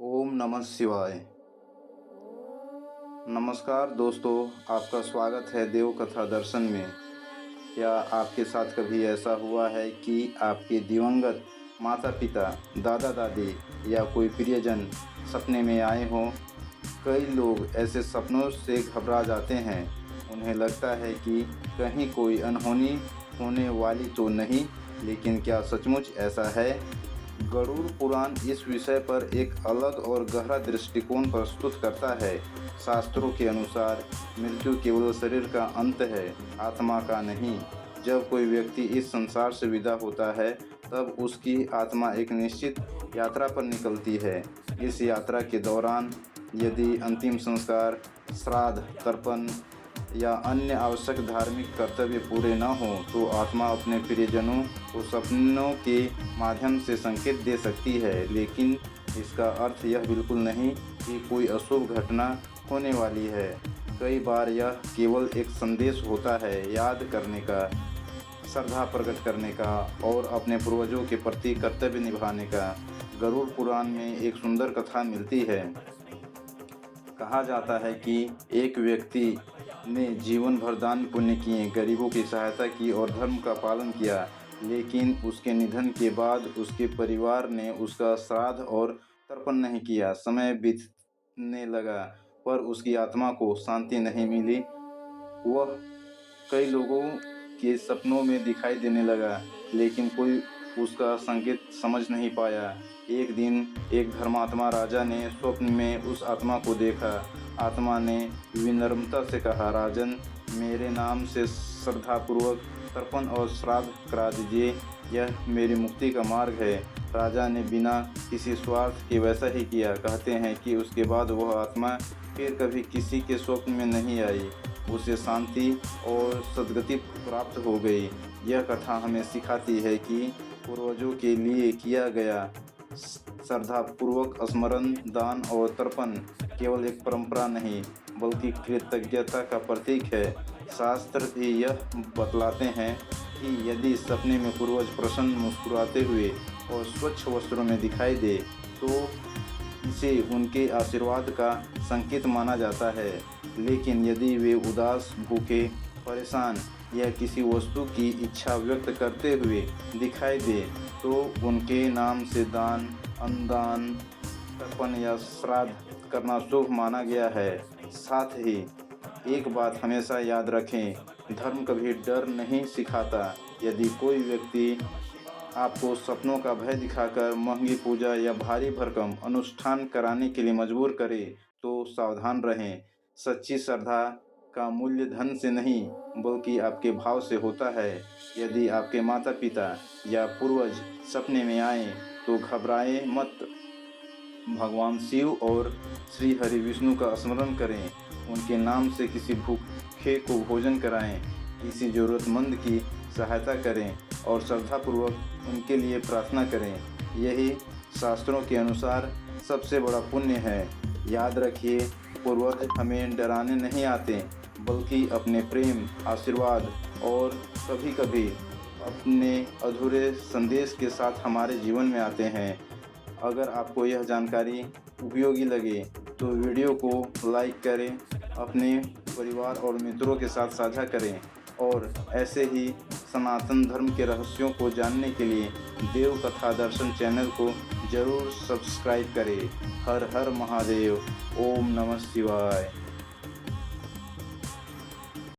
ओम नमः शिवाय। नमस्कार दोस्तों, आपका स्वागत है देव कथा दर्शन में। क्या आपके साथ कभी ऐसा हुआ है कि आपके दिवंगत माता पिता, दादा दादी या कोई प्रियजन सपने में आए हों? कई लोग ऐसे सपनों से घबरा जाते हैं। उन्हें लगता है कि कहीं कोई अनहोनी होने वाली तो नहीं, लेकिन क्या सचमुच ऐसा है? गरुड़ पुराण इस विषय पर एक अलग और गहरा दृष्टिकोण प्रस्तुत करता है। शास्त्रों के अनुसार मृत्यु केवल शरीर का अंत है, आत्मा का नहीं। जब कोई व्यक्ति इस संसार से विदा होता है, तब उसकी आत्मा एक निश्चित यात्रा पर निकलती है। इस यात्रा के दौरान यदि अंतिम संस्कार, श्राद्ध, तर्पण या अन्य आवश्यक धार्मिक कर्तव्य पूरे न हों, तो आत्मा अपने प्रियजनों को सपनों के माध्यम से संकेत दे सकती है। लेकिन इसका अर्थ यह बिल्कुल नहीं कि कोई अशुभ घटना होने वाली है। कई बार यह केवल एक संदेश होता है, याद करने का, श्रद्धा प्रकट करने का और अपने पूर्वजों के प्रति कर्तव्य निभाने का। गरुड़ पुराण में एक सुंदर कथा मिलती है। कहा जाता है कि एक व्यक्ति ने जीवन भर दान पुण्य किए, गरीबों की सहायता की और धर्म का पालन किया, लेकिन उसके निधन के बाद उसके परिवार ने उसका श्राद्ध और तर्पण नहीं किया। समय बीतने लगा, पर उसकी आत्मा को शांति नहीं मिली। वह कई लोगों के सपनों में दिखाई देने लगा, लेकिन कोई उसका संकेत समझ नहीं पाया। एक दिन एक धर्मात्मा राजा ने स्वप्न में उस आत्मा को देखा। आत्मा ने विनम्रता से कहा, राजन, मेरे नाम से श्रद्धापूर्वक तर्पण और श्राद्ध करा दीजिए, यह मेरी मुक्ति का मार्ग है। राजा ने बिना किसी स्वार्थ के वैसा ही किया। कहते हैं कि उसके बाद वह आत्मा फिर कभी किसी के स्वप्न में नहीं आई। उसे शांति और सद्गति प्राप्त हो गई। यह कथा हमें सिखाती है कि पूर्वजों के लिए किया गया श्रद्धापूर्वक स्मरण, दान और तर्पण केवल एक परंपरा नहीं, बल्कि कृतज्ञता का प्रतीक है। शास्त्र भी यह बतलाते हैं कि यदि सपने में पूर्वज प्रसन्न, मुस्कुराते हुए और स्वच्छ वस्त्रों में दिखाई दे, तो इसे उनके आशीर्वाद का संकेत माना जाता है। लेकिन यदि वे उदास, भूखे, परेशान या किसी वस्तु की इच्छा व्यक्त करते हुए दिखाई दे, तो उनके नाम से दान, अन्नदान, तर्पण या श्राद्ध करना शुभ माना गया है। साथ ही एक बात हमेशा याद रखें, धर्म कभी डर नहीं सिखाता। यदि कोई व्यक्ति आपको सपनों का भय दिखाकर महंगी पूजा या भारी भरकम अनुष्ठान कराने के लिए मजबूर करे, तो सावधान रहें। सच्ची श्रद्धा का मूल्य धन से नहीं, बल्कि आपके भाव से होता है। यदि आपके माता पिता या पूर्वज सपने में आए, तो घबराएं मत। भगवान शिव और श्री हरि विष्णु का स्मरण करें। उनके नाम से किसी भूखे को भोजन कराएं, किसी जरूरतमंद की सहायता करें और श्रद्धापूर्वक उनके लिए प्रार्थना करें। यही शास्त्रों के अनुसार सबसे बड़ा पुण्य है। याद रखिए, पूर्वज हमें डराने नहीं आते, बल्कि अपने प्रेम, आशीर्वाद और कभी-कभी अपने अधूरे संदेश के साथ हमारे जीवन में आते हैं। अगर आपको यह जानकारी उपयोगी लगे, तो वीडियो को लाइक करें, अपने परिवार और मित्रों के साथ साझा करें और ऐसे ही सनातन धर्म के रहस्यों को जानने के लिए देव कथा दर्शन चैनल को जरूर सब्सक्राइब करें। हर हर महादेव। ओम नमः शिवाय।